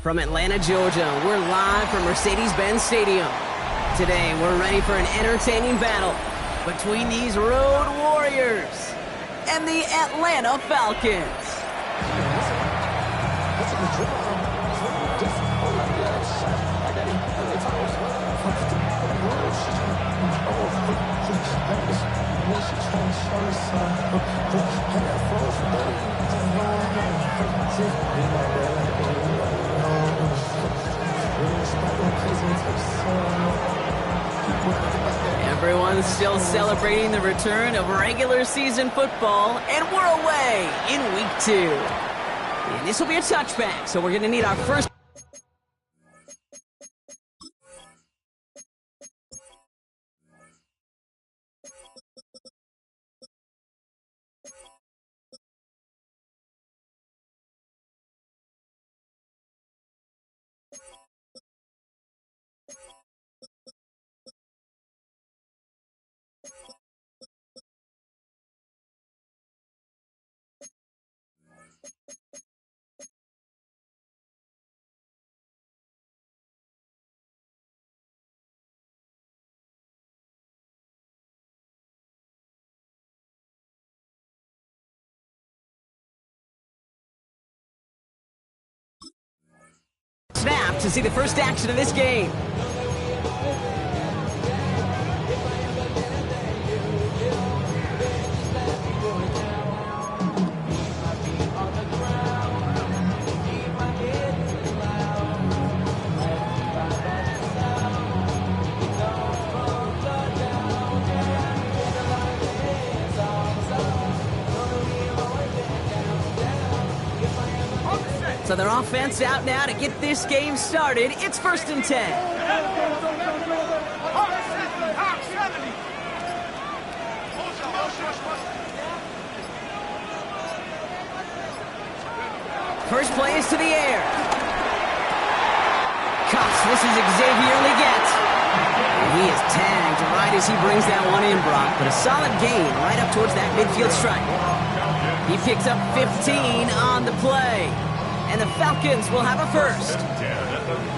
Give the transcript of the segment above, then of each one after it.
From Atlanta, Georgia, we're live from Mercedes-Benz Stadium. Today, we're ready for an entertaining battle between these road warriors and the Atlanta Falcons. Everyone's still celebrating the return of regular season football, and we're away in week 2. And this will be a touchback, so we're going to need our first... snap to see the first action of this game. So their offense out now to get this game started. It's 1st and 10. First play is to the air. Cuffs, this is Xavier Legette. And he is tagged right as he brings that one in, Brock. But a solid gain right up towards that midfield stripe. He picks up 15 on the play. And the Falcons will have a first.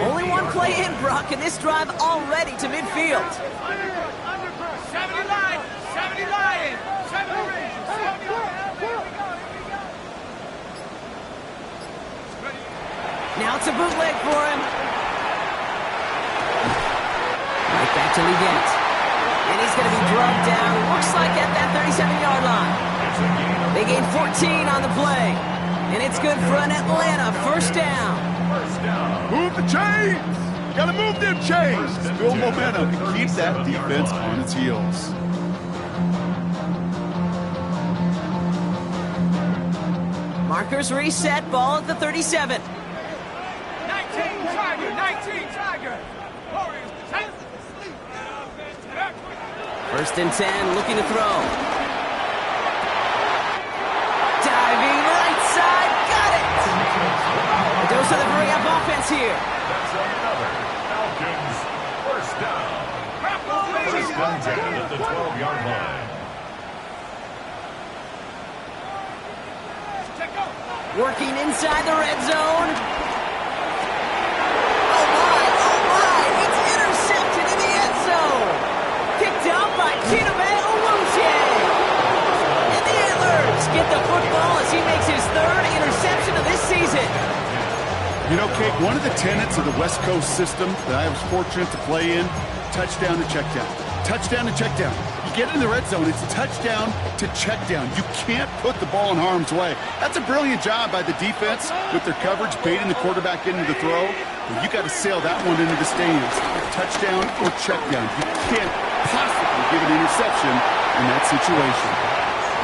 Only one play in, Brock, and this drive already to midfield. 70 line, 70 line, 70 range, 70 line. Now it's a bootleg for him. Right back to Legette. And he's going to be drugged down, looks like at that 37-yard line. They gain 14 on the play. And it's good for an Atlanta first down. Move the chains! Gotta move them chains! Build momentum and keep that defense on its heels. Markers reset, ball at the 37. 19 Tiger, 19 Tiger. Warriors, First and 10, looking to throw. Diving right side, got it! A dose of the hurry-up offense here. That's another Falcons first down. First and 10 at the 12-yard line. Working inside the red zone. Oh my, it's intercepted in the end zone. Picked up by Chidobe Awuzie. And the Antlers get the football as he makes his 3rd interception of this season. You know, Kate, one of the tenets of the West Coast system that I was fortunate to play in, touchdown to check down. Touchdown to check down. You get in the red zone, it's touchdown to check down. You can't put the ball in harm's way. That's a brilliant job by the defense with their coverage, baiting the quarterback into the throw. But you got to sail that one into the stands. Touchdown or check down. You can't possibly give an interception in that situation.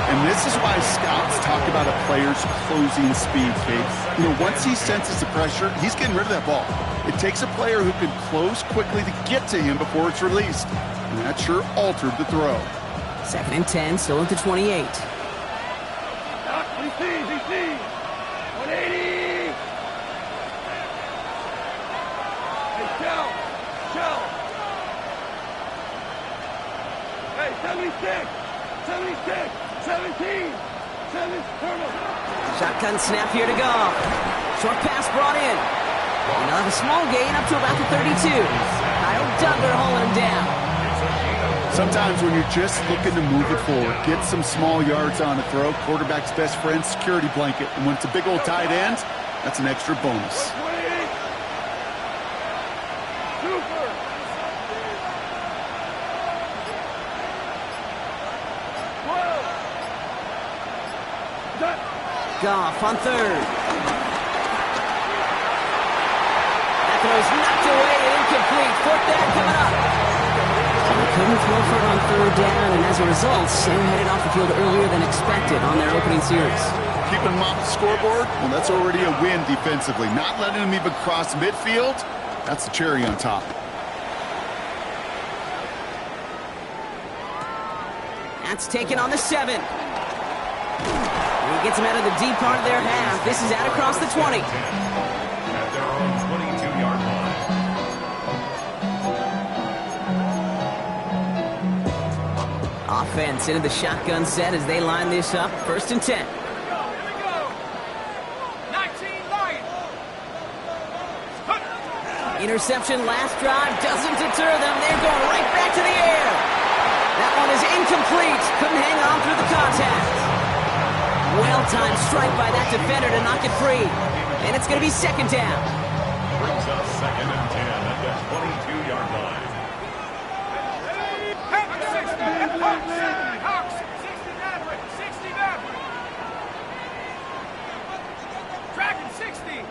And this is why scouts talk about a player's closing speed, Kate. You know, once he senses the pressure, he's getting rid of that ball. It takes a player who can close quickly to get to him before it's released. And that sure altered the throw. 2nd and 10, still at the 28. VC, 180. Hey, Joe. Hey, 76, 17, 7, turtle. Shotgun snap here to go. Short pass brought in. And they'll have a small gain up to about the 32. Kyle Duggar holding him down. Sometimes when you're just looking to move it forward, get some small yards on a throw, quarterback's best friend, security blanket. And when it's a big old tight end, that's an extra bonus. Goff on third. That throw's knocked away and incomplete. Fourth down coming up. They couldn't throw for it on third down, and as a result, they were headed off the field earlier than expected on their opening series. Keeping them off the scoreboard, well, that's already a win defensively. Not letting them even cross midfield, that's the cherry on top. That's taken on the 7. He gets him out of the deep part of their half. This is out across the 20. At their own 22-yard line. Offense into the shotgun set as they line this up. 1st and 10. Here we go. 19 Lions. Interception last drive doesn't deter them. They're going right back to the air. That one is incomplete. Couldn't hang on through the contact. Well-timed strike by that defender to knock it free. And it's going to be 2nd down. Brings up 2nd and 10 at the 22-yard line. Hawks, 60 Maverick, 60 Maverick. Dragon, 60.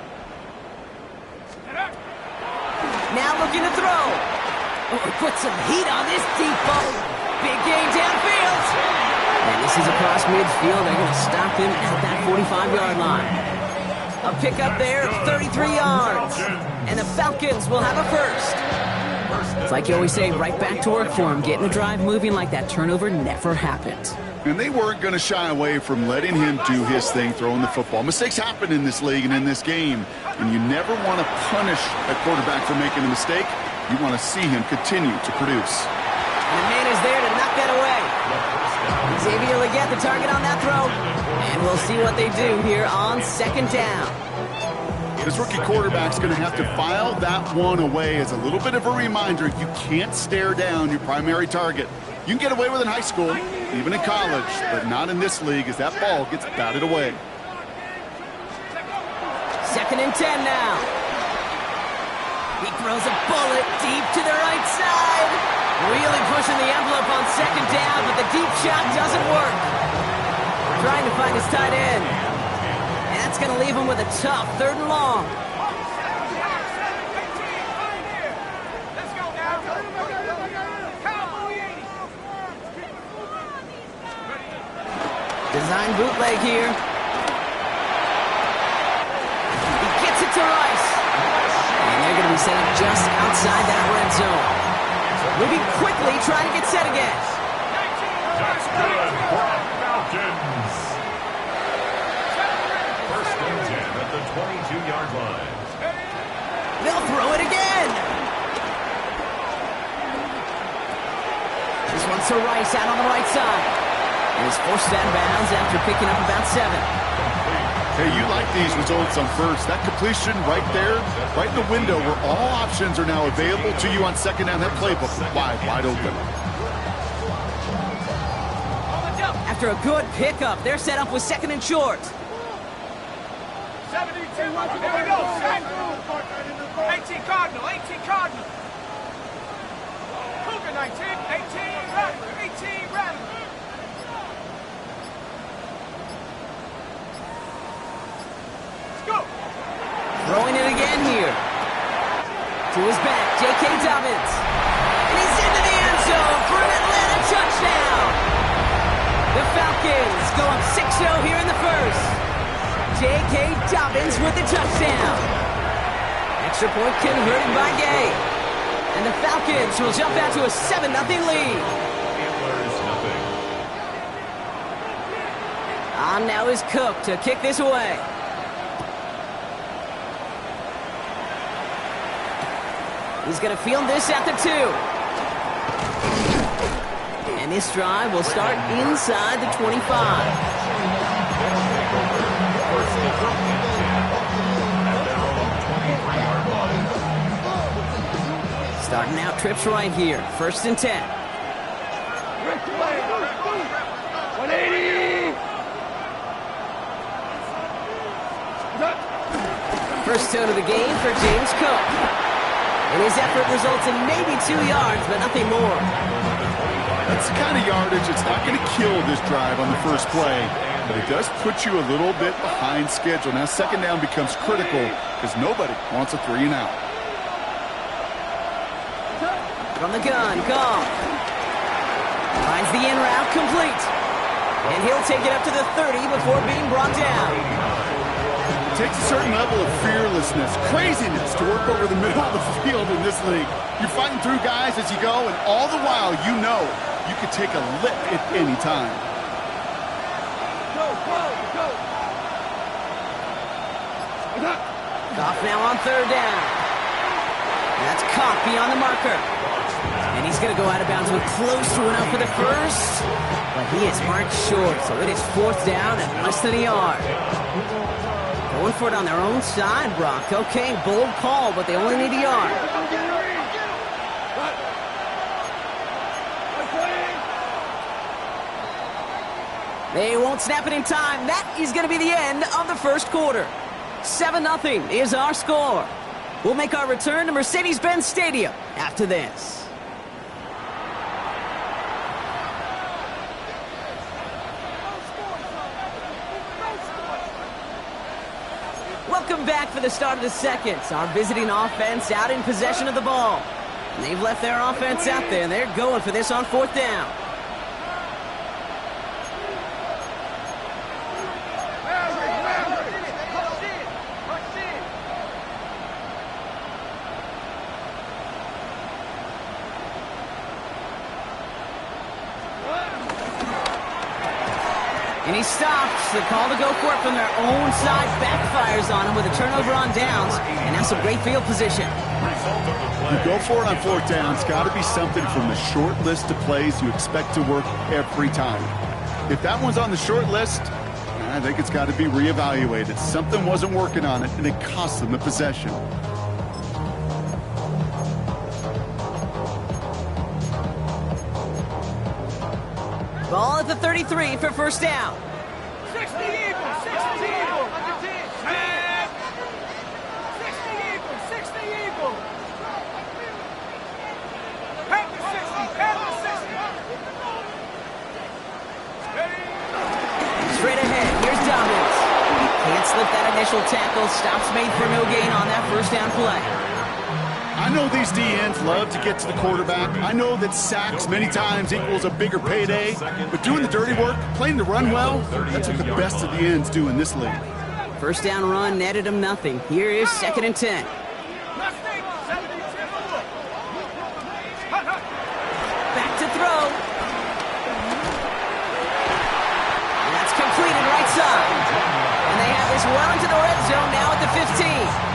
Now looking to throw. Oh, put some heat on this deep ball. Big gain downfield. And this is across midfield. They're going to stop him at that 45-yard line. A pickup there of 33 yards. And the Falcons will have a first. It's like you always say, right back to work for him. Getting the drive moving like that turnover never happened. And they weren't going to shy away from letting him do his thing, throwing the football. Mistakes happen in this league and in this game. And you never want to punish a quarterback for making a mistake. You want to see him continue to produce. And the man is there to knock that away. Xavier Legette, the target on that throw. And we'll see what they do here on 2nd down. This rookie quarterback's going to have to file that one away as a little bit of a reminder. You can't stare down your primary target. You can get away with it in high school, even in college, but not in this league as that ball gets batted away. 2nd and 10 now. He throws a bullet deep to the right side. Really pushing the envelope on 2nd down, but the deep shot doesn't work. Trying to find his tight end. And that's going to leave him with a tough 3rd and long. Let's go now. Cowboy. Design bootleg here. He gets it to Rice. And they're going to be set up just outside that red zone. Moving quickly, trying to get set again. That's good for the Falcons. 1st and 10 at the 22-yard line. They'll throw it again. This one's to Rice out on the right side. And he's forced out of bounds after picking up about 7. Hey, you like these results on first. That completion right there, right in the window where all options are now available to you on 2nd down. That playbook is wide open. After a good pickup, they're set up with 2nd and short. 72. Here we go. 18 Cardinal. 18 Cardinal. Cougar 19. 18 Rattler. 18 Rattler. Throwing it again here. To his back, J.K. Dobbins. And he's into the end zone for an Atlanta touchdown. The Falcons go up 6-0 here in the first. J.K. Dobbins with the touchdown. Extra point converted by Gay. And the Falcons will jump out to a 7-0 lead. On now is Cook to kick this away. He's going to field this at the 2. And this drive will start inside the 25. Starting out trips right here. 1st and 10. 180. First tone of the game for James Cook. And his effort results in maybe 2 yards, but nothing more. That's the kind of yardage it's not going to kill this drive on the first play, but it does put you a little bit behind schedule. Now 2nd down becomes critical because nobody wants a 3 and out. From the gun, Goff. Finds the in route complete. And he'll take it up to the 30 before being brought down. It takes a certain level of fearlessness, craziness to work over the middle of the field in this league. You're fighting through guys as you go, and all the while you know you could take a lick at any time. Goff now on 3rd down. That's caught beyond the marker. And he's going to go out of bounds with close to enough for the first. But he is marked short, so it is 4th down and less than a yard. Going for it on their own side, Brock. Okay, bold call, but they only need a yard. They won't snap it in time. That is going to be the end of the first quarter. 7-0 is our score. We'll make our return to Mercedes-Benz Stadium after this. Welcome back for the start of the second. Our visiting offense out in possession of the ball. And they've left their offense out there, and they're going for this on 4th down. And he stops. The call to go for it from their own side backfires on him with a turnover on downs. And now some great field position. You go for it on 4th down. It's got to be something from the short list of plays you expect to work every time. If that one's on the short list, I think it's got to be reevaluated. Something wasn't working on it, and it cost them the possession. Ball at the 33 for 1st down. 60 Eagles, 60 Eagles. 60 Eagles, 60 Eagles. Pat the 60, pat the 60. Straight ahead, here's Dobbins. Can't slip that initial tackle. Stops made for no gain on that 1st down play. I know these DNs love to get to the quarterback. I know that sacks many times equals a bigger payday, but doing the dirty work, playing the run well, that's what the best of the ends do in this league. 1st down run netted him nothing. Here is 2nd and 10. Back to throw. And that's completed right side. And they have this well into the red zone now at the 15.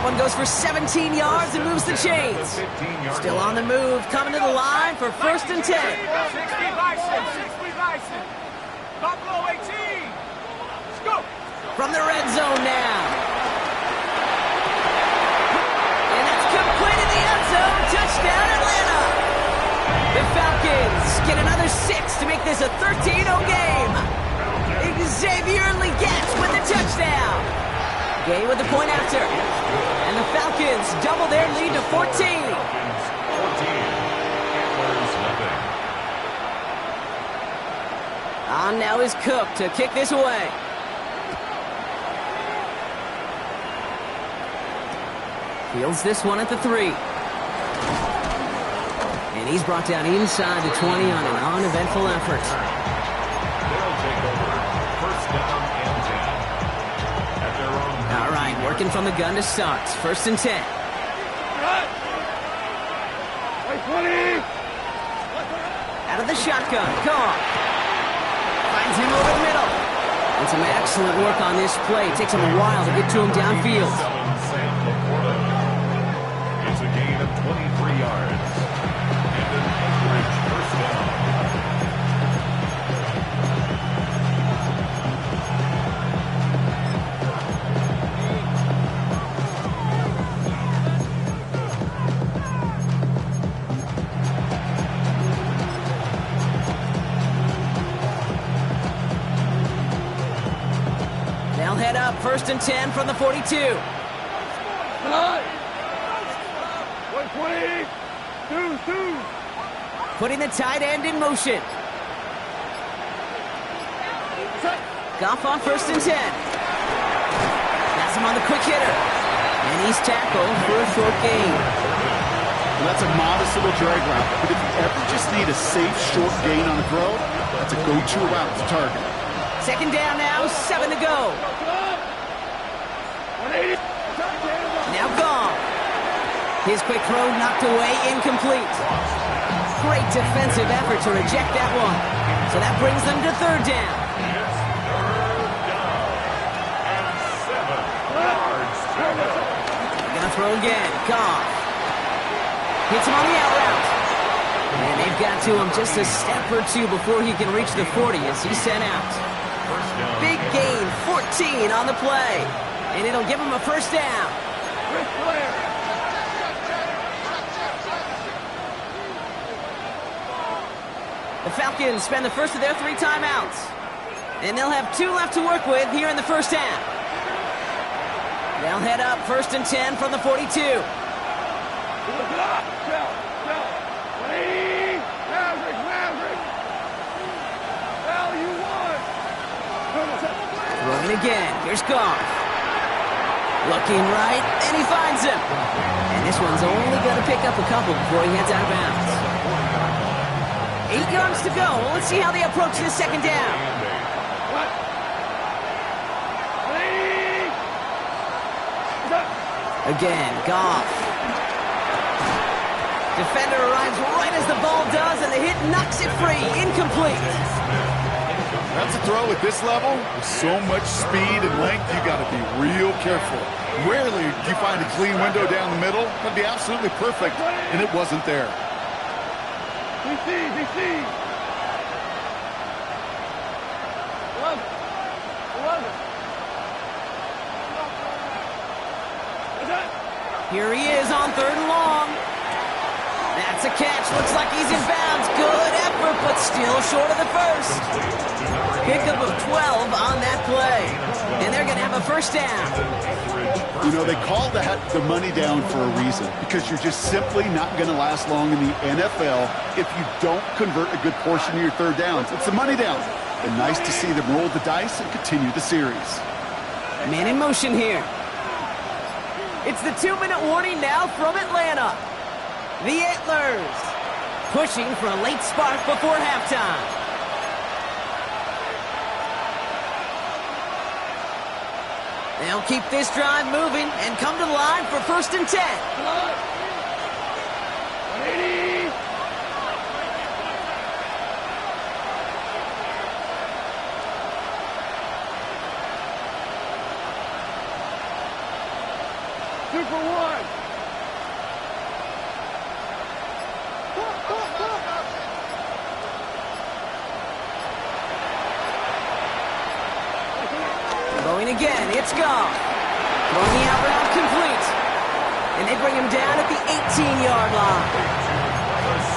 One goes for 17 yards and moves the chains. Still on the move, coming to the line for 1st and 10. 60 Bison, 60 Bison. Buffalo 18. Scoop. From the red zone now. And that's complete in the end zone. Touchdown, Atlanta. The Falcons get another 6 to make this a 13-0 game. Xavier Legette with the touchdown. Gay with the point after. And the Falcons double their lead to 14. On now is Cook to kick this away. Fields this one at the 3. And he's brought down inside the 20 on an uneventful effort. They'll take over 1st down and 10. At their own. All right, working from the gun to start. 1st and 10. 20. Out of the shotgun. Goff. Finds him over the middle. And some excellent work on this play. It takes him a while to get to him downfield. It's a gain of 23 yards. And an Anchorage 1st down. first and 10 from the 42. Come on. 120. 2. Putting the tight end in motion. Goff on first and 10. Has him on the quick hitter. And he's tackled for a short gain. Well, that's a modest little drag route. But if you ever just need a safe, short gain on a throw, that's a go-to route to target. Second down now, 7 to go. 180. Now Goff. His quick throw knocked away, incomplete. Great defensive effort to reject that one. So that brings them to third down. It's third down and 7 yards to go. Gonna throw again. Goff. Hits him on the out route. And they've got to him just a step or two before he can reach the 40 as he's sent out. First down. Big gain, 14 on the play. And it'll give him a first down. Rick Flair. The Falcons spend the first of their 3 timeouts. And they'll have 2 left to work with here in the first half. They'll head up first and 10 from the 42. Look it up. Go. 180. Maverick. Hell, you won. Throwing again. Here's Goff. Looking right, and he finds him. And this one's only going to pick up a couple before he heads out of bounds. 8 yards to go. Let's see how they approach this second down. What? 180. Again, Goff. Defender arrives right as the ball does, and the hit knocks it free. Incomplete. That's a throw at this level. With so much speed and length, you got to be real careful. Rarely do you find a clean window down the middle. That'd be absolutely perfect, and it wasn't there. DC. 11. Here he is on third and long. That's a catch. Looks like he's in bounds. Good effort, but still short of the first. Pickup of 12 on that play. And they're going to have a first down. You know, they call that the money down for a reason, because you're just simply not going to last long in the NFL if you don't convert a good portion of your third downs. It's the money down. And nice to see them roll the dice and continue the series. Man in motion here. It's the 2-minute warning now from Atlanta. The Antlers pushing for a late spark before halftime. They'll keep this drive moving and come to the line for first and 10. 180. Super one. Going again, it's Goff. Throwing the out route complete. And they bring him down at the 18-yard line.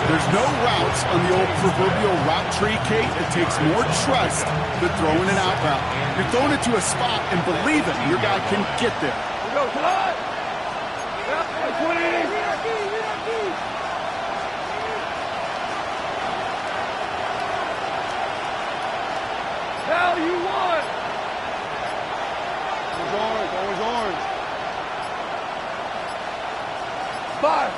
There's no routes on the old proverbial route tree, Kate. It takes more trust than throwing an out route. You're throwing it to a spot and believe it, your guy can get there. Go, come on. Yep, 120. Hell, you won. Always orange. 5.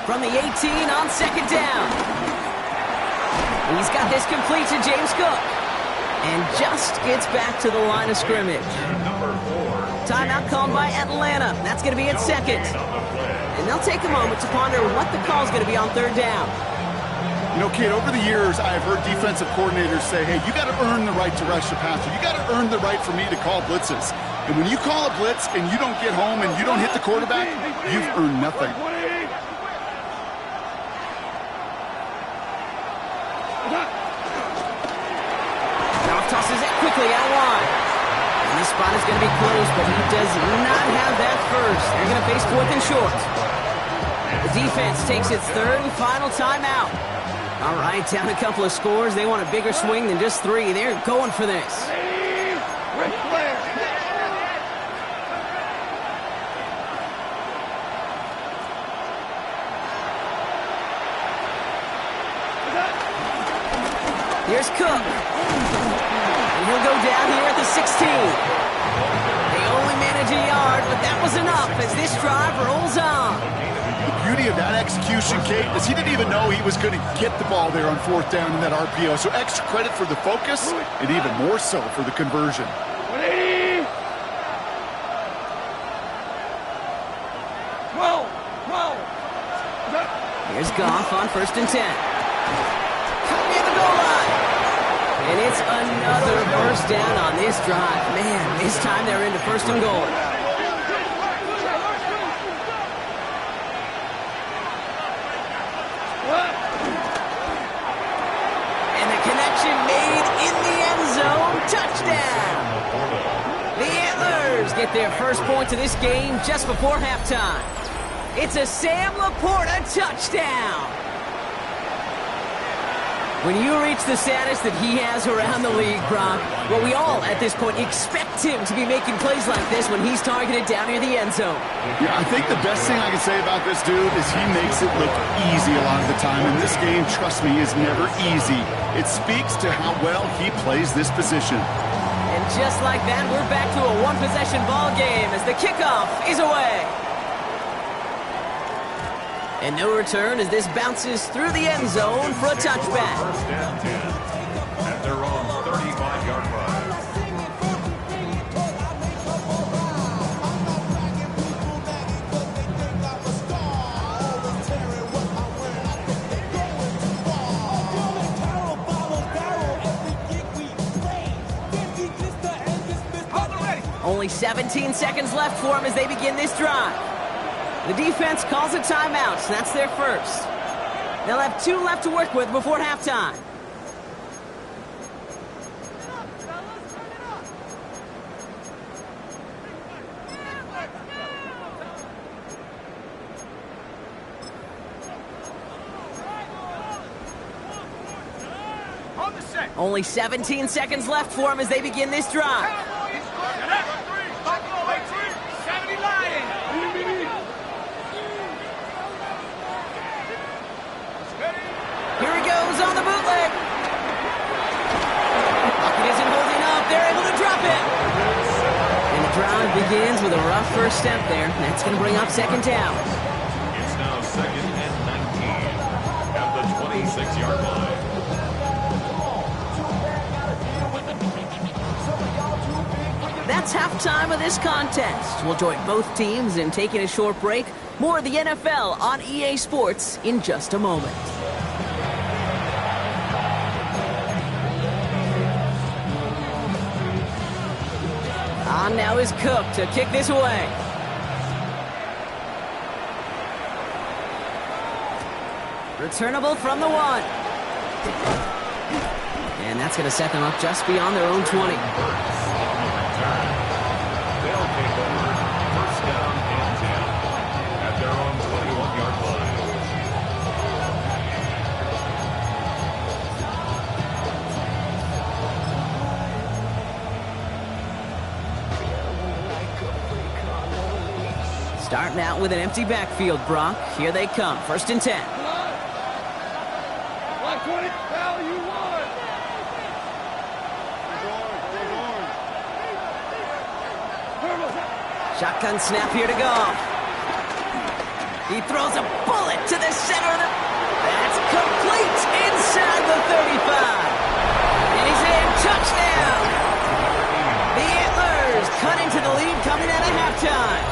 From the 18 on second down. He's got this complete to James Cook. And just gets back to the line of scrimmage. Timeout called by Atlanta. That's going to be its second. And they'll take a moment to ponder what the call is going to be on third down. You know, Kate, over the years, I've heard defensive coordinators say, hey, you got to earn the right to rush the passer. You got to earn the right for me to call blitzes. And when you call a blitz and you don't get home and you don't hit the quarterback, you've earned nothing. Goff tosses it quickly out wide. And this spot is going to be closed, but he does not have that first. They're going to face fourth and short. The defense takes its third and final timeout. All right, down a couple of scores. They want a bigger swing than just 3. They're going for this. Ric Flair. Here's Cook. And he'll go down here at the 16. They only manage a yard, but that was enough as this drive rolls on. The beauty of that execution, Kate, is he didn't even know he was going to get the ball there on 4th down in that RPO. So extra credit for the focus and even more so for the conversion. 180. 12. Here's Goff on 1st and 10. Cut near the goal line. And it's another first down on this drive. Man, this time they're into 1st and goal. And the connection made in the end zone. Touchdown. The Antlers get their first points of this game just before halftime. It's a Sam Laporta touchdown. When you reach the status that he has around the league, Brock, well, we all at this point expect him to be making plays like this when he's targeted down near the end zone. Yeah, I think the best thing I can say about this dude is he makes it look easy a lot of the time. And this game, trust me, is never easy. It speaks to how well he plays this position. And just like that, we're back to a one-possession ball game as the kickoff is away. And no return as this bounces through the end zone for a touchback. 1st and 10 at their own 35-yard line. Only 17 seconds left for them as they begin this drive. The defense calls a timeout, so that's their first. They'll have 2 left to work with before halftime. On the set. Only 17 seconds left for them as they begin this drive. 70 Lions. Here he goes on the bootleg. Pocket isn't holding up. They're able to drop it. And the drive begins with a rough first step there. That's going to bring up 2nd down. It's now 2nd and 19 at the 26-yard line. That's halftime of this contest. We'll join both teams in taking a short break. More of the NFL on EA Sports in just a moment. On now is Cook to kick this away. Returnable from the 1. And that's going to set them up just beyond their own 20. They'll take over 1st down and 10 at their own 21-yard line. Starting out with an empty backfield, Brock. Here they come. 1st and 10. 120. Hell, you won. Shotgun snap here to go. He throws a bullet to the center of the... That's complete inside the 35. And he's in. Touchdown. The Antlers cut into the lead coming out of halftime.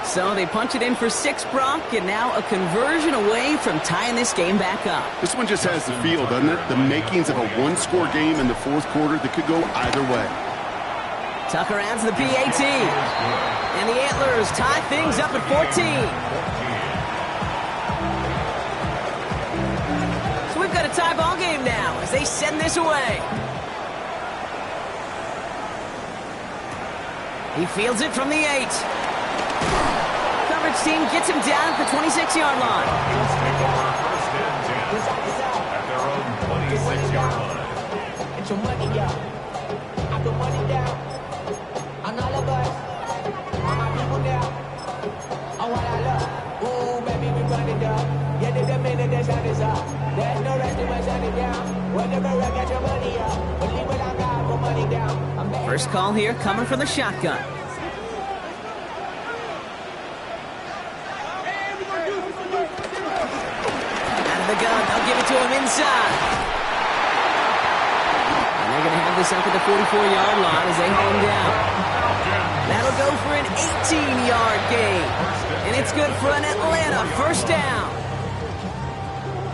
So they punch it in for 6, Brock, and now a conversion away from tying this game back up. This one just has the feel, doesn't it? The makings of a one-score game in the 4th quarter that could go either way. Tucker adds the PAT. And the Antlers tie things up at 14. So we've got a tie ball game now as they send this away. He fields it from the 8. Coverage team gets him down at the 26-yard line. Let's take over 1st and 10 at their own 26-yard line. Get your money up. I put money down on all of us, on my people now, on what I love. Ooh, baby, we run it up. Yeah, the minute the sun is up. There's no resting when First call here coming from the shotgun. Out of the gun, they'll give it to him inside. And they're going to have this up at the 44-yard line as they haul him down. That'll go for an 18-yard gain. And it's good for an Atlanta first down.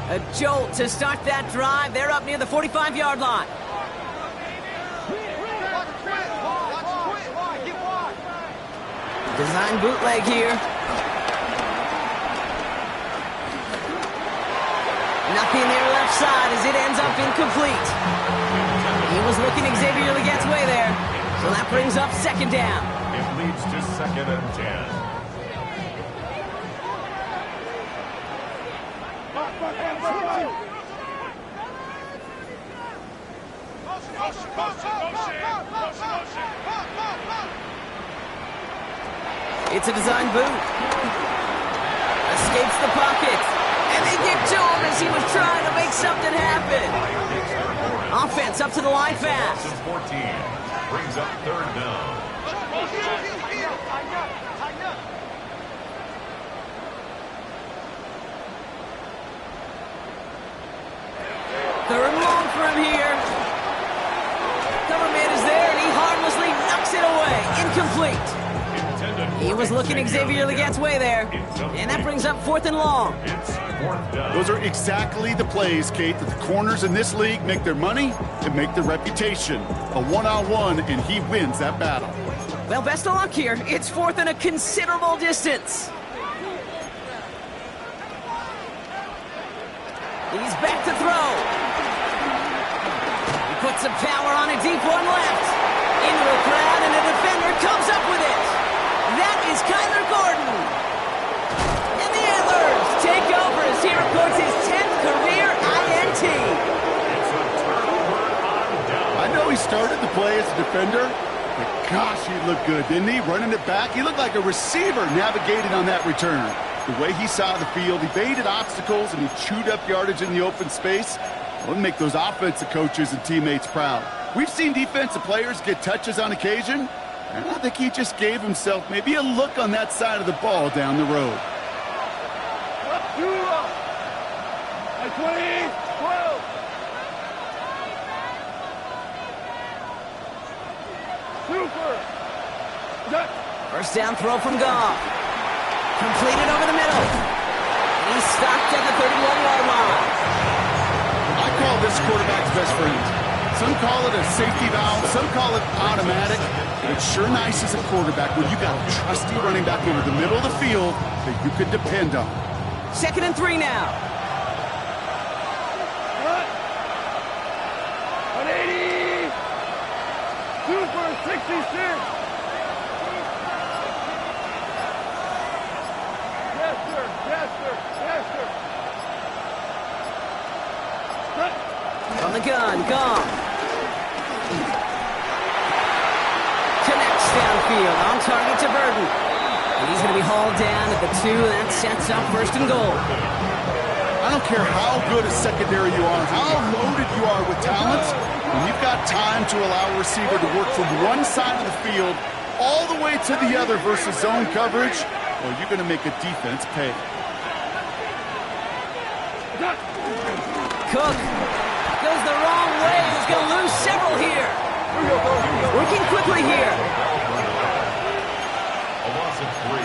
A jolt to start that drive. They're up near the 45-yard line. Design bootleg here. Nothing there left side as it ends up incomplete. He was looking Xavier Legette's way there. So that brings up second down. It leads to 2nd and 10. It's a design boot. Escapes the pocket. And they get to him as he was trying to make something happen. Offense up to the line fast. 14 brings up 3rd down. Third and long for him here. Cover man is there, and he harmlessly knocks it away. Incomplete. He was looking Xavier Legette's way there. And that brings up 4th and long. Those are exactly the plays, Kate, that the corners in this league make their money and make their reputation. A one-on-one, and he wins that battle. Well, best of luck here. It's 4th and a considerable distance. He's back to throw. He puts some power on a deep one left. Into a crowd, and the defender comes up with it. That is Kyler Gordon. And the Antlers take over as he records his 10th career INT. I know he started the play as a defender, but gosh, he looked good, didn't he? Running it back, he looked like a receiver navigating on that return. The way he saw the field, he evaded obstacles, and he chewed up yardage in the open space. It'll make those offensive coaches and teammates proud. We've seen defensive players get touches on occasion, and I think he just gave himself maybe a look on that side of the ball down the road. 20, 12. Super. First down throw from Goff. Completed over the middle. And he's stopped at the 31-yard line. I call this quarterback's best friend. Some call it a safety valve, some call it automatic. But it's sure nice as a quarterback when you got a trusty running back over the middle of the field that you can depend on. 2nd and 3 now. 180. Super 66. Yes, sir. Yes, sir. Yes, sir. From the gun, Goff. Connects downfield, on target to Burton. And he's going to be hauled down at the 2, and that sets up 1st and goal. I don't care how good a secondary you are, how loaded you are with talent, when you've got time to allow a receiver to work from one side of the field all the way to the other versus zone coverage, well, you're going to make a defense pay. Cook goes the wrong way. He's going to lose several here. Working quickly here. A loss of 3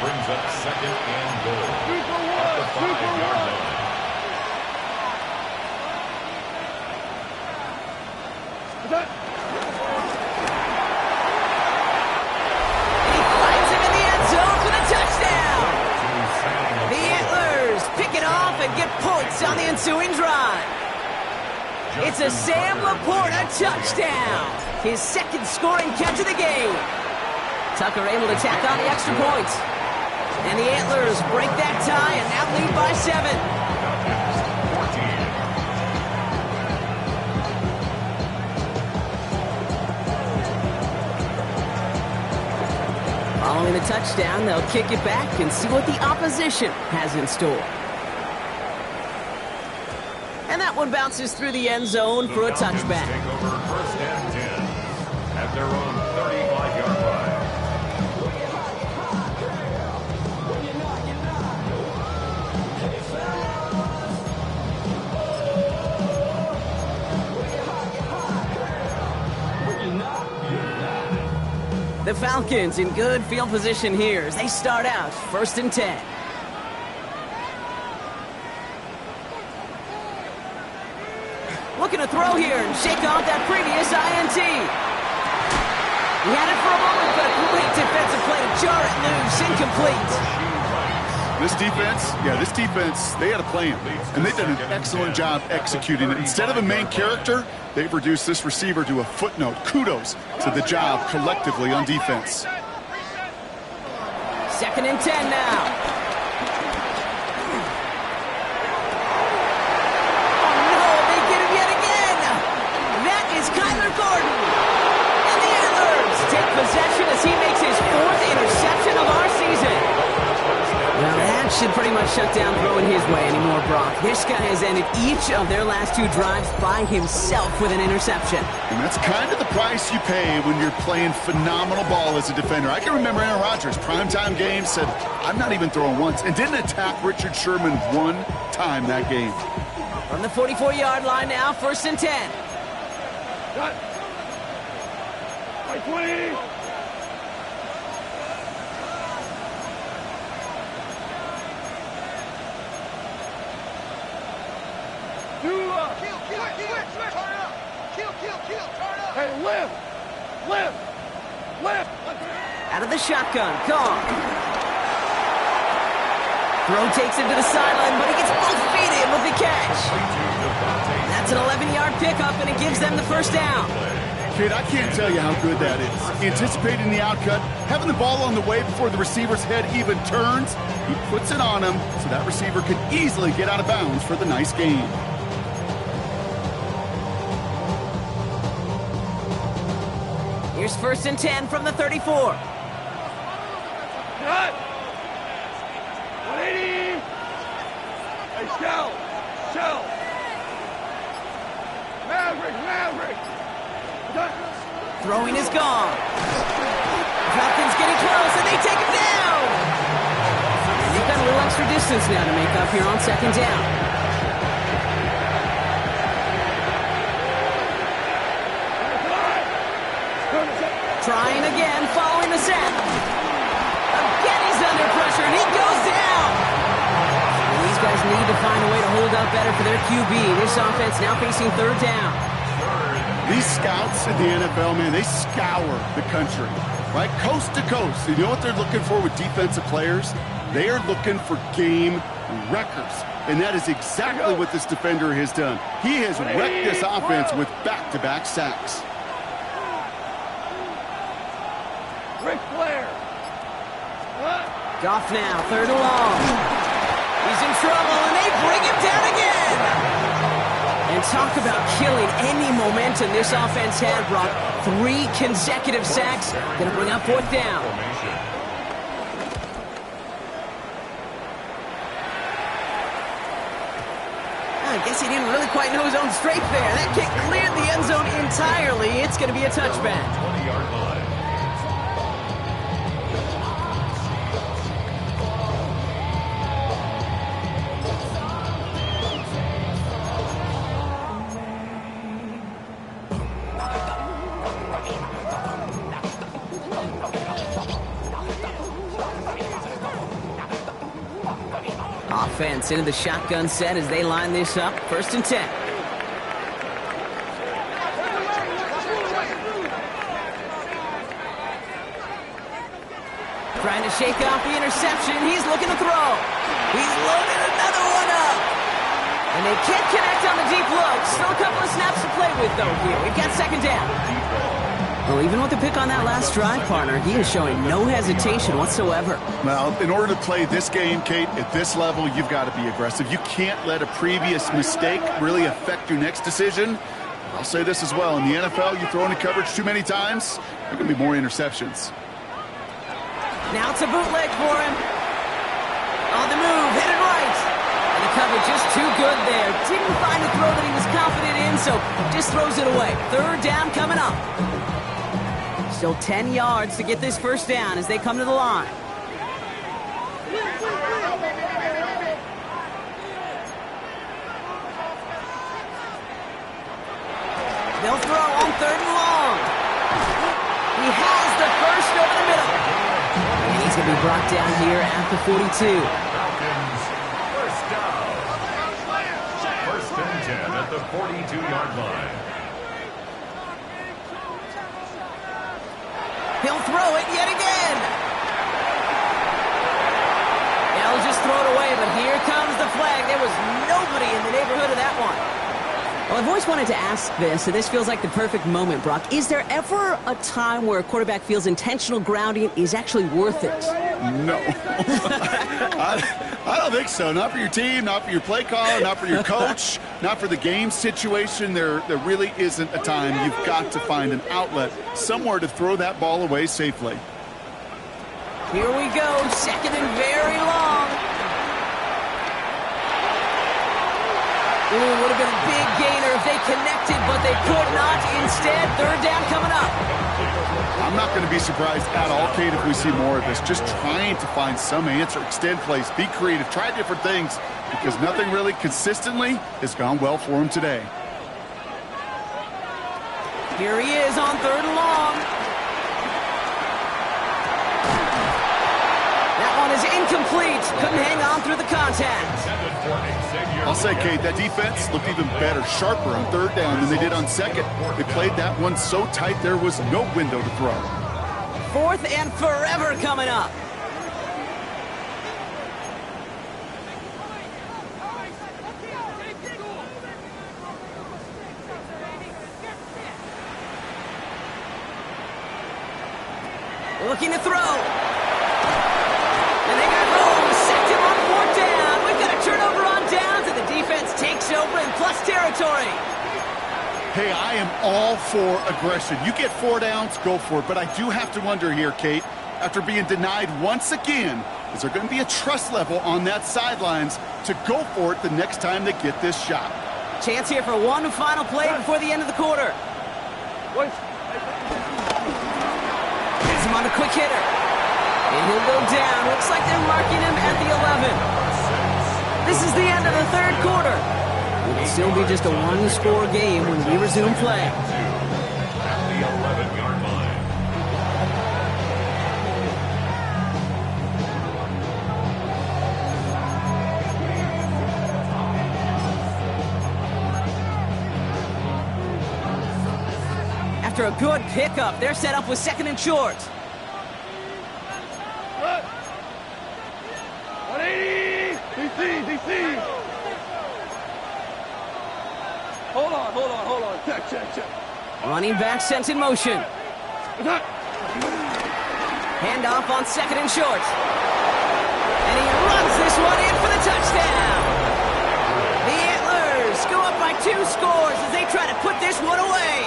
brings up 2nd and goal. At the 5-yard line. He finds him in the end zone for the touchdown. The Antlers pick it off and get points on the ensuing drive. It's a Sam Laporta touchdown. His 2nd scoring catch of the game. Tucker able to tack on the extra points. And the Antlers break that tie and now lead by 7. Following the touchdown, they'll kick it back and see what the opposition has in store. And that one bounces through the end zone for a touchback. Take over 1st and 10 at their own The Falcons in good field position here as they start out 1st and 10. Looking to throw here and shake off that previous INT. He had it for a moment, but a great defensive play to jar it loose, incomplete. This defense, they had a plan, and they've done an excellent job executing it. Instead of a main character, they've reduced this receiver to a footnote. Kudos to the job collectively on defense. 2nd and 10 now. Oh no, they get him yet again. That is Kyler Gordon. And the Antlers take possession as he makes his 4th interception of our season. Well, that should pretty much shut down throwing his way anymore, Brock. This guy has ended each of their last 2 drives by himself with an interception. And that's kind of the price you pay when you're playing phenomenal ball as a defender. I can remember Aaron Rodgers, primetime game, said, I'm not even throwing once, and didn't attack Richard Sherman one time that game. From the 44-yard line now, 1st and 10. Cut. By 20. Hey, lift! Out of the shotgun, gone. Throw takes him to the sideline, but he gets both feet in with the catch. That's an 11-yard pickup, and it gives them the 1st down. Kid, I can't tell you how good that is. Anticipating the outcut, having the ball on the way before the receiver's head even turns, he puts it on him so that receiver can easily get out of bounds for the nice gain. Here's 1st and 10 from the 34. Cut! 180! Hey, Shell! Maverick! Cut! Throwing is gone. Falcons getting close, and they take him down! And they've got a little extra distance now to make up here on 2nd down. Trying again, following the set. Again, he's under pressure, and he goes down. And these guys need to find a way to hold up better for their QB. This offense now facing 3rd down. These scouts in the NFL, man, they scour the country, right? Coast to coast. You know what they're looking for with defensive players? They are looking for game records. And that is exactly what this defender has done. He has wrecked this offense with back-to-back sacks. Ric Flair! Goff now, 3rd and long. He's in trouble, and they bring him down again. And talk about killing any momentum this offense had, Brock. 3 consecutive sacks. Going to bring up 4th down. I guess he didn't really quite know his own straight there. That kick cleared the end zone entirely. It's going to be a touchback. 20-yard line. Offense into the shotgun set as they line this up. 1st and 10. Trying to shake off the interception. He's looking to throw. He's loaded another one up. And they can't connect on the deep look. Still a couple of snaps to play with, though, here. We've got 2nd down. Well, even with the pick on that last drive, partner, he is showing no hesitation whatsoever. Well, in order to play this game, Kate, at this level, you've got to be aggressive. You can't let a previous mistake really affect your next decision. I'll say this as well. In the NFL, you throw into coverage too many times, there are going to be more interceptions. Now it's a bootleg for him. On the move, headed right. And the coverage just too good there. Didn't find a throw that he was confident in, so just throws it away. 3rd down coming up. Still 10 yards to get this 1st down as they come to the line. They'll throw on 3rd and long. He has the 1st brought down here at the 42. Falcons, first down. First and 10 at the 42-yard line. He'll throw it yet again. They'll just throw it away, but here comes the flag. There was nobody in the neighborhood of that one. Well, I've always wanted to ask this, and this feels like the perfect moment, Brock. Is there ever a time where a quarterback feels intentional grounding is actually worth it? No. I don't think so. Not for your team, not for your play caller, not for your coach, not for the game situation. There really isn't a time. You've got to find an outlet, somewhere to throw that ball away safely. Here we go, second and very long. Ooh, would have been a big gainer if they connected, but they could not. Instead, third down coming up. I'm not going to be surprised at all, Kate, if we see more of this. Just trying to find some answer, extend plays, be creative, try different things, because nothing really consistently has gone well for him today. Here he is on third and long. That one is incomplete. Couldn't hang on through the contact. I'll say, Kate, that defense looked even better, sharper on third down than they did on second. They played that one so tight there was no window to throw. Fourth and forever coming up. Looking to throw. And they got home. Sacked him on fourth down. We've got a turnover on downs, and the defense takes over in plus territory. Hey, I am all for aggression. You get 4 downs, go for it. But I do have to wonder here, Kate, after being denied once again, is there going to be a trust level on that sidelines to go for it the next time they get this shot? Chance here for one final play before the end of the quarter. Gets him on the quick hitter. And he'll go down. Looks like they're marking him at the 11. This is the end of the third quarter. It'll still be just a one-score game when we resume play. At the 11-yard line. After a good pickup, they're set up with second and short. 180! DC! Hold on. Check. Running back sent in motion. Handoff on second and short. And he runs this one in for the touchdown. The Antlers go up by 2 scores as they try to put this one away.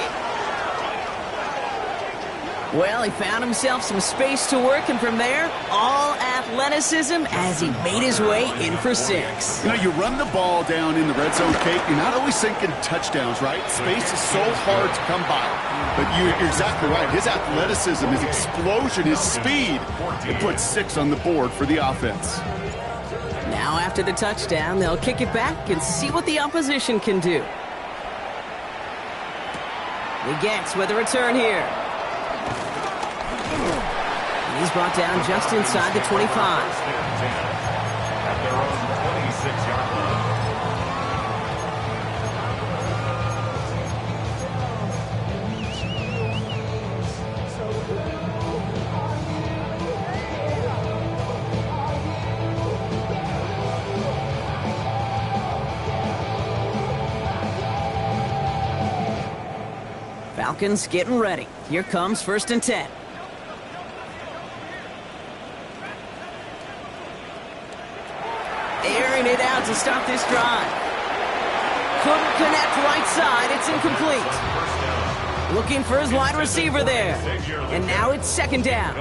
Well, he found himself some space to work, and from there, all athleticism as he made his way in for 6. You know, you run the ball down in the red zone, Kate, you're not always thinking touchdowns, right? Space is so hard to come by. But you're exactly right. His athleticism, his explosion, his speed, it puts 6 on the board for the offense. Now after the touchdown, they'll kick it back and see what the opposition can do. He gets with a return here. He's brought down just inside the 25. At their own 26-yard line. Falcons getting ready. Here comes first and 10. Airing it out to start this drive. Couldn't connect right side. It's incomplete. Looking for his wide receiver there. And now it's second down.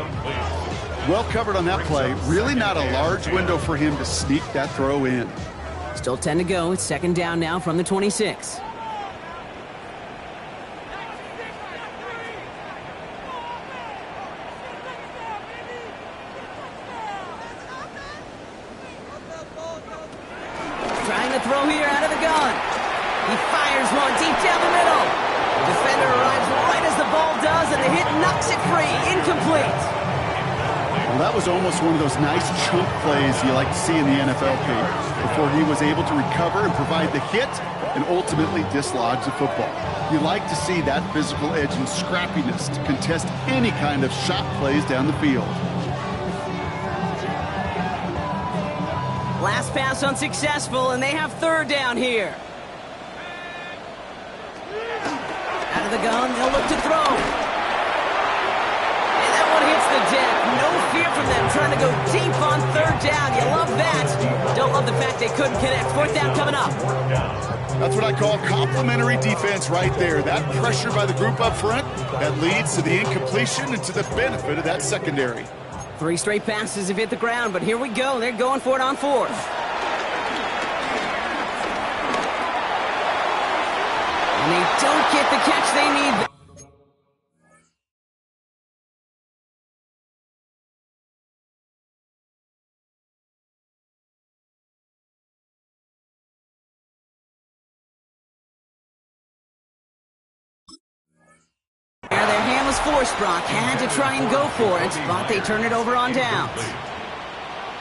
Well covered on that play. Really not a large window for him to sneak that throw in. Still 10 to go. It's second down now from the 26. Throw here out of the gun. He fires one deep down the middle. The defender arrives right as the ball does, and the hit knocks it free. Incomplete. Well, that That was almost one of those nice chunk plays you like to see in the NFL, Kate, before he was able to recover and provide the hit and ultimately dislodge the football. You like to see that physical edge and scrappiness to contest any kind of shot plays down the field. Last pass unsuccessful, and they have third down here. Out of the gun, they'll look to throw. And that one hits the deck. No fear from them trying to go deep on third down. You love that. Don't love the fact they couldn't connect. Fourth down coming up. That's what I call complimentary defense right there. That pressure by the group up front, that leads to the incompletion and to the benefit of that secondary. 3 straight passes have hit the ground, but here we go. They're going for it on fourth. And they don't get the catch they need. Their hand was forced, Brock. Had to try and go for it, but they turn it over on downs.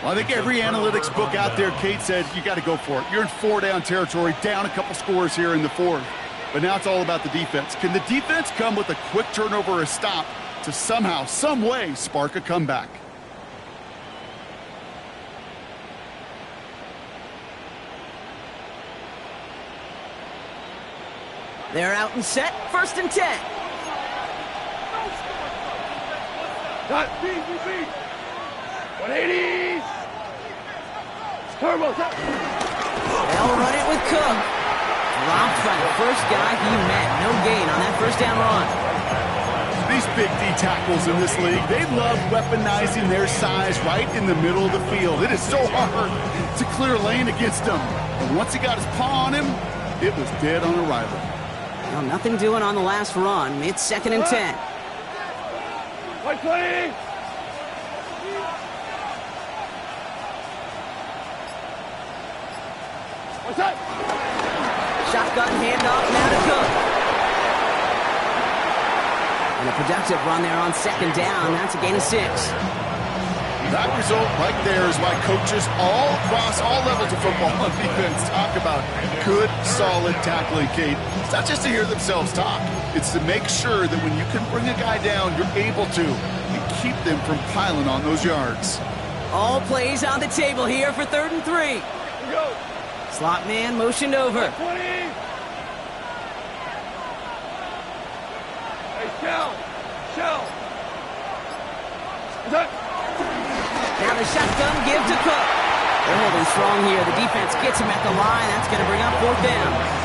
Well, I think every analytics book out there, Kate, said you got to go for it. You're in 4-down territory, down a couple scores here in the fourth. But now it's all about the defense. Can the defense come with a quick turnover or a stop to somehow, some way, spark a comeback? They're out and set. First and 10. Got beat. 180. Turbo. They'll run it with Cook. Dropped by the first guy he met. No gain on that first down run. These big D tackles in this league, they love weaponizing their size right in the middle of the field. It is so hard to clear lane against them. And once he got his paw on him, it was dead on arrival. Well, nothing doing on the last run. It's second and 10. 120. What's that? Shotgun handoff now to Cook. And a productive run there on second down. That's a gain of 6. That result right there is why coaches all across all levels of football on defense talk about good, solid tackling, Kate. It's not just to hear themselves talk. It's to make sure that when you can bring a guy down, you're able to and keep them from piling on those yards. All plays on the table here for third and 3. Here we go. Slot man motioned over. 20. Hey, shell. What's that? Now the shotgun give to Cook. They're holding strong here. The defense gets him at the line. That's going to bring up fourth down.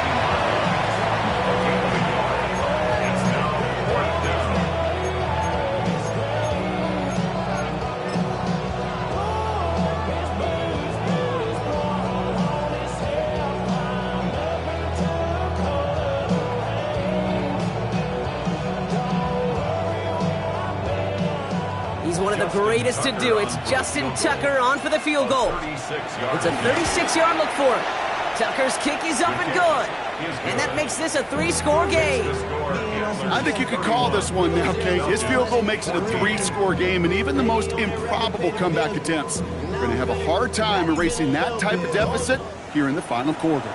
One of the greatest to do. It's Justin Tucker on for the field goal. It's a 36-yard look for him. Tucker's kick is up and good. And that makes this a 3-score game. I think you could call this one now, Kate. His field goal makes it a 3-score game, and even the most improbable comeback attempts are going to have a hard time erasing that type of deficit here in the final quarter.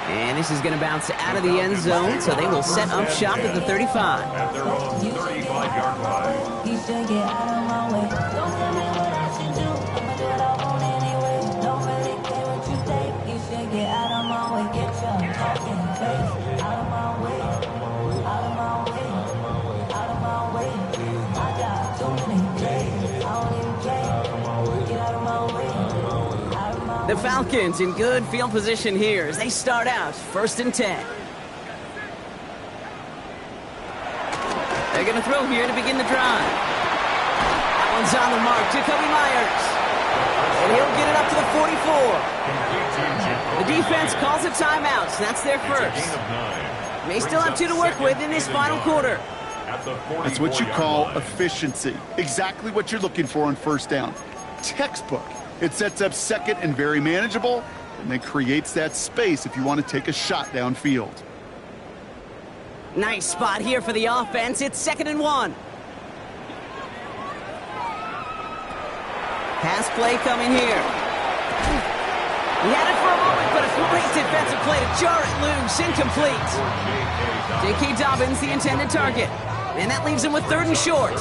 And this is going to bounce out of the end zone, so they will set up shop at the 35. At their own 35-yard line. You should get out of my way. Don't tell me what I should do. I'ma do what I want anyway. Don't really care what you think. You should get out of my way. Get your fucking face out of my way. Out of my way. Out of my way. I got too many days. I don't even care. Get out of my way. The Falcons in good field position here as they start out first and 10. They're going to throw here to begin the drive. That one's on the mark to Kobe Myers. And he'll get it up to the 44. The defense calls a timeout, so that's their first. May still have 2 to work with in this final quarter. That's what you call efficiency. Exactly what you're looking for on first down. Textbook. It sets up second and very manageable, and then creates that space if you want to take a shot downfield. Nice spot here for the offense. It's second and 1. Pass play coming here. He had it for a moment, but a great defensive play to jar it loose. Incomplete. J.K. Dobbins, the intended target. And that leaves him with 3rd and short.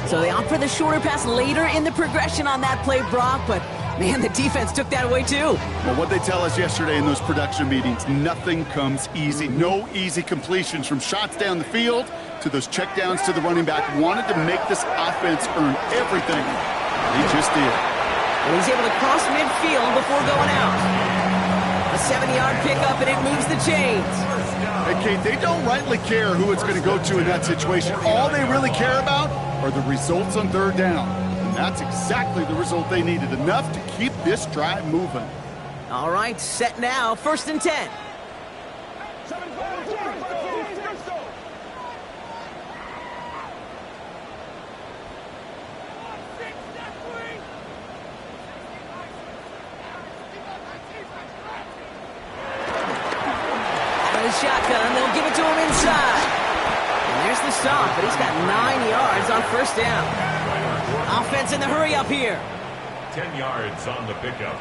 So they opt for the shorter pass later in the progression on that play, Brock, but man, the defense took that away too. Well, what they tell us yesterday in those production meetings, nothing comes easy. No easy completions from shots down the field to those checkdowns to the running back. Wanted to make this offense earn everything. He just did. And he's able to cross midfield before going out. A 7-yard pickup, and it moves the chains. Hey, Kate, they don't rightly care who it's going to go to in that situation. All they really care about are the results on 3rd down. And that's exactly the result they needed. Enough to keep this drive moving. All right, set now. 1st and 10. Shotgun, they'll give it to him inside. And there's the stop, but he's got 9 yards on 1st down. Offense in the hurry up here. 10 yards on the pickup.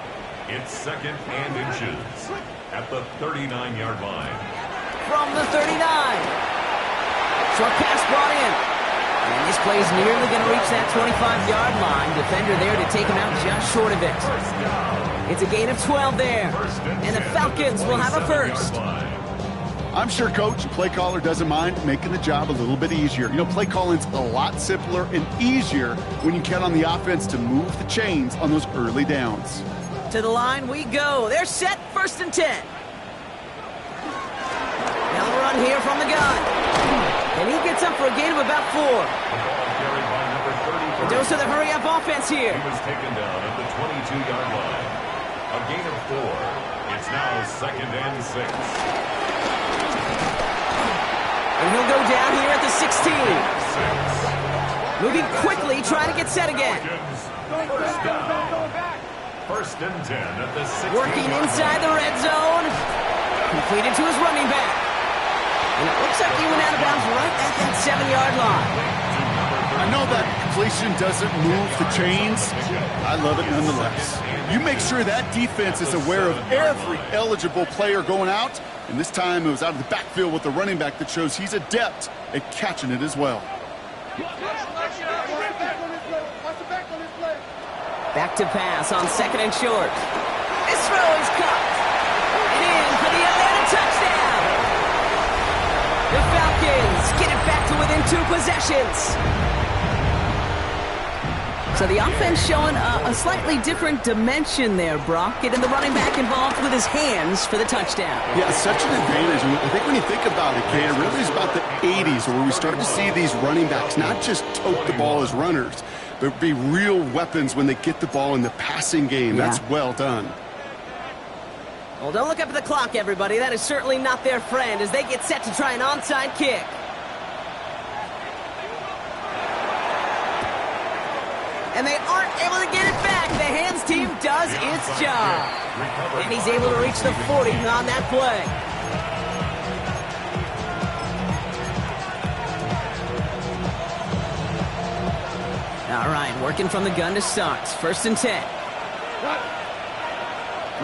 It's 2nd and inches at the 39-yard line. From the 39. Short pass brought in. And this play is nearly going to reach that 25-yard line. Defender there to take him out just short of it. It's a gain of 12 there. And the Falcons will have a first. I'm sure coach and play caller doesn't mind making the job a little bit easier. You know, play calling's a lot simpler and easier when you count on the offense to move the chains on those early downs. To the line we go. They're set. 1st and 10. Now the run here from the gun. And he gets up for a gain of about 4. A dose of the hurry-up offense here. He was taken down at the 22-yard line. A gain of 4. It's now 2nd and 6. And he'll go down here at the 16. Moving quickly, trying to get set again. 1st down. 1st and 10 at the 16. Working inside the red zone. Completed to his running back. And it looks like he went out of bounds right at that 7-yard line. I know that completion doesn't move the chains. I love it nonetheless. You make sure that defense is aware of every eligible player going out. And this time it was out of the backfield with the running back that shows he's adept at catching it as well. Back to pass on 2nd and short. This throw is caught. And in for the Atlanta touchdown. The Falcons get it back to within 2 possessions. So the offense showing a slightly different dimension there, Brock. Getting the running back involved with his hands for the touchdown. Yeah, such an advantage. I think when you think about it, Kate, it really is about the 80s where we start to see these running backs not just tote the ball as runners, but be real weapons when they get the ball in the passing game. Yeah. That's well done. Well, don't look up at the clock, everybody. That is certainly not their friend as they get set to try an onside kick. And they aren't able to get it back. The hands team does its job. And he's able to reach the 40 on that play. All right, working from the gun to start. 1st and 10.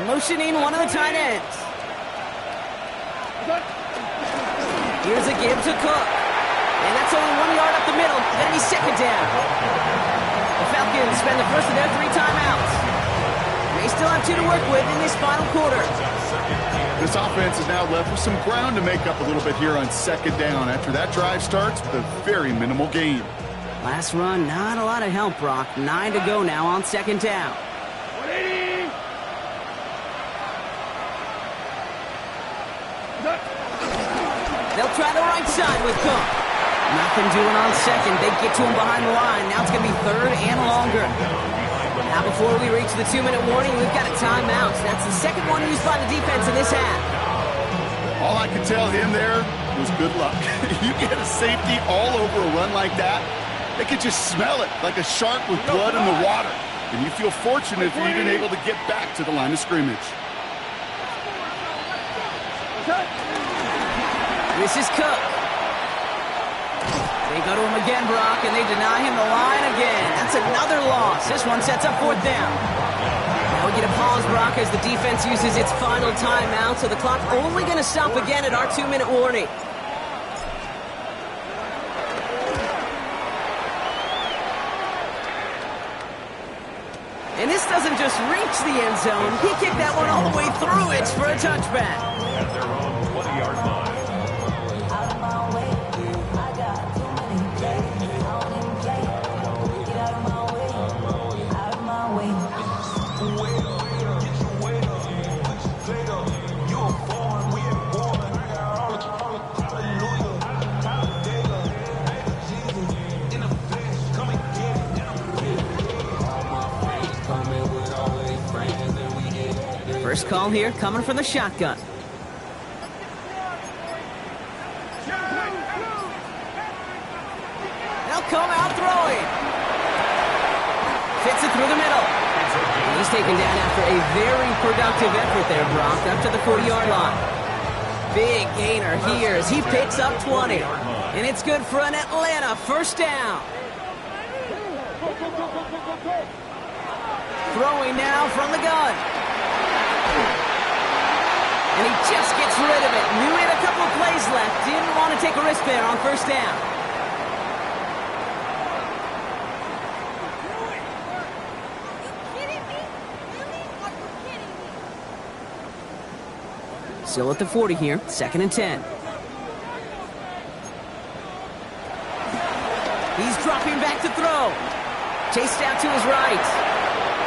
Motioning one of the tight ends. Here's a give to Cook. And that's only 1 yard up the middle. Going to be 2nd down. The Falcons spend the first of their 3 timeouts. They still have 2 to work with in this final quarter. This offense is now left with some ground to make up a little bit here on 2nd down after that drive starts with a very minimal gain. Last run, not a lot of help, Brock. 9 to go now on 2nd down. 180. They'll try the right side with Cook. Nothing doing on 2nd. They get to him behind the line. Now it's going to be 3rd and longer. Now before we reach the 2-minute warning, we've got a timeout. That's the 2nd one used by the defense in this half. All I can tell him there was good luck. You get a safety all over a run like that, they could just smell it like a shark with blood in the water. And you feel fortunate for even able to get back to the line of scrimmage. This is Cook. They go to him again, Brock, and they deny him the line again. That's That's another loss. This one sets up fourth down. Now we get a pause, Brock, as the defense uses its final timeout, so the clock only going to stop again at our 2-minute warning. And this doesn't just reach the end zone. He kicked that one all the way through it for a touchback. At their own 20-yard line. Out of my way, I got too many plays. I don't even play. Get out of my way, out of my way. First call here, coming from the shotgun. They'll come out throwing. Fits it through the middle. And he's taken down after a very productive effort there, Brock, up to the 40-yard line. Big gainer here as he picks up 20. And it's good for an Atlanta first down. Throwing now from the gun. And he just gets rid of it. Knew he had a couple of plays left. Didn't want to take a risk there on first down. Still at the 40 here. 2nd and 10. He's dropping back to throw. Chased out to his right.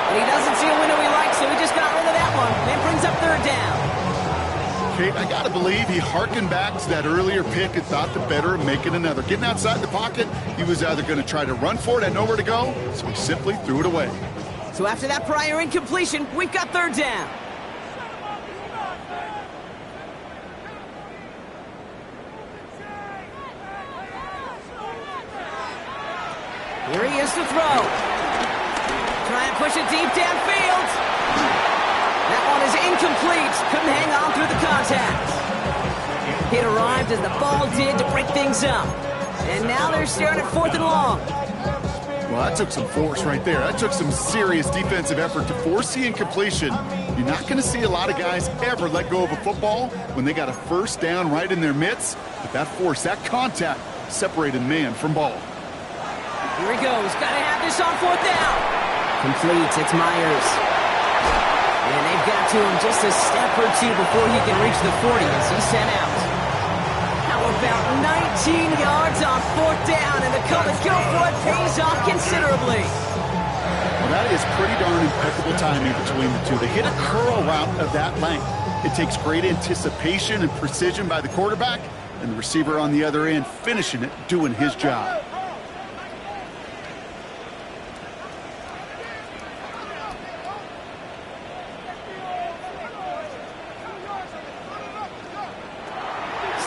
And he doesn't see a window he likes, so he just got rid of that one. And brings up 3rd down. Kate, I got to believe he harkened back to that earlier pick and thought the better of making another. Getting outside the pocket, he was either going to try to run for it, had nowhere to go, so he simply threw it away. So after that prior incompletion, we've got 3rd down. Here he is to throw. Try and push it deep downfield. That one is incomplete. Couldn't hang on through the contact. It arrived as the ball did to break things up. And now they're staring at 4th and long. Well, that took some force right there. That took some serious defensive effort to force the incompletion. You're not going to see a lot of guys ever let go of a football when they got a first down right in their midst. But that force, that contact, separated man from ball. Here he goes. Got to have this on 4th down. Complete. It's Myers. And they've got to him just a step or two before he can reach the 40 as he's sent out. How about 19 yards on 4th down, and the come and go for it pays off considerably. Well, that is pretty darn impeccable timing between the two. To hit a curl route of that length, it takes great anticipation and precision by the quarterback, and the receiver on the other end finishing it, doing his job.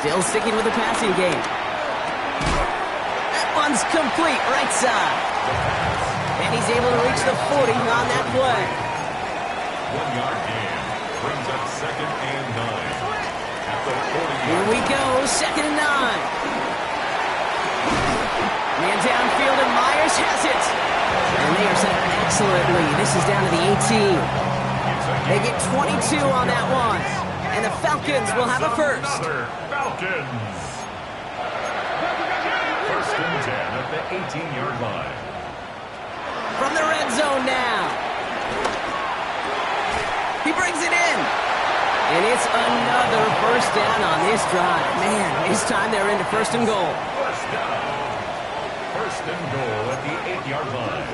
Still sticking with the passing game. That one's complete, right side. And he's able to reach the 40 on that play. 1-yard gain brings up 2nd and 9. At the 40-yard Here we go, 2nd and 9. Man downfield, and Myers has it. And they are set up excellently. This is down to the 18. They get 22 on that one. And the Falcons will have a first. Falcons. 1st and 10 at the 18-yard line. From the red zone now. He brings it in. And it's another first down on this drive. Man, this time they're into 1st and goal. First down. 1st and goal at the 8-yard line.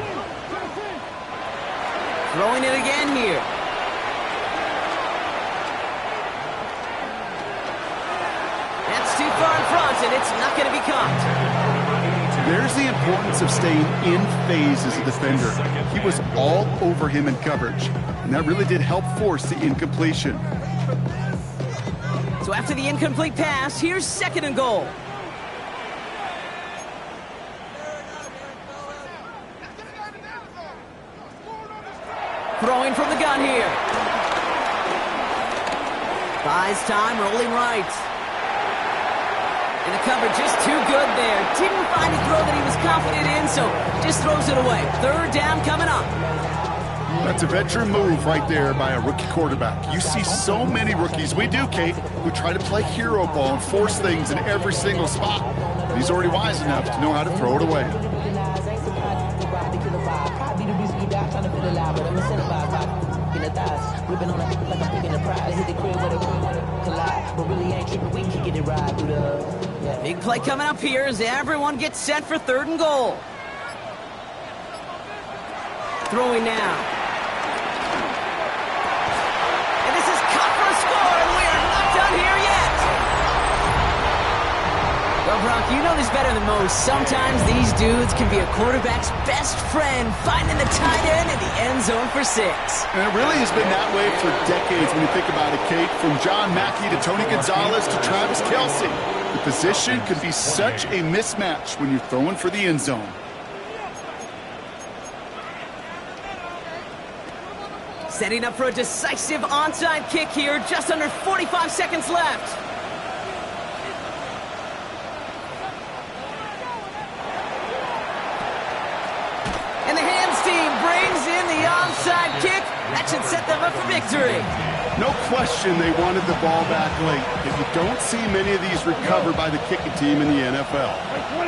Throwing it again here. That's too far in front, and it's not going to be caught. There's the importance of staying in phase as a defender. He was all over him in coverage, and that really did help force the incompletion. So after the incomplete pass, here's 2nd and goal. Throwing from the gun here. Buys time, rolling right. And the coverage just too good there. Didn't find a throw that he was confident in, one, so just throws it away. Third down coming up. That's a veteran move right there by a rookie quarterback. You see so many rookies, we do, Kate, who try to play hero ball and force things in every single spot. He's already wise enough to know how to throw it away. Big play coming up here as everyone gets set for 3rd and goal. Throwing now. And this is cut for a score, and we are not done here yet. Well, Brock, you know this better than most. Sometimes these dudes can be a quarterback's best friend, finding the tight end in the end zone for 6. And it really has been that way for decades when you think about it, Kate. From John Mackey to Tony Gonzalez to Travis Kelce. The position can be such a mismatch when you're throwing for the end zone. Setting up for a decisive onside kick here, just under 45 seconds left. And the hands team brings in the onside kick. That should set them up for victory. No question they wanted the ball back late. If you don't see many of these recovered by the kicking team in the NFL.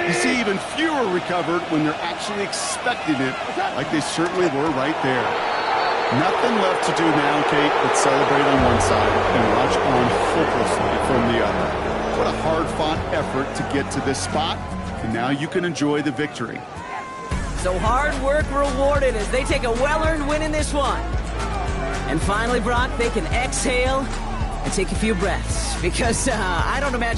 You see even fewer recovered when they're actually expecting it, like they certainly were right there. Nothing left to do now, Kate, but celebrate on one side and watch on hopelessly from the other. What a hard-fought effort to get to this spot, and now you can enjoy the victory. So hard work rewarded as they take a well-earned win in this one. And finally, Brock, they can exhale and take a few breaths because I don't imagine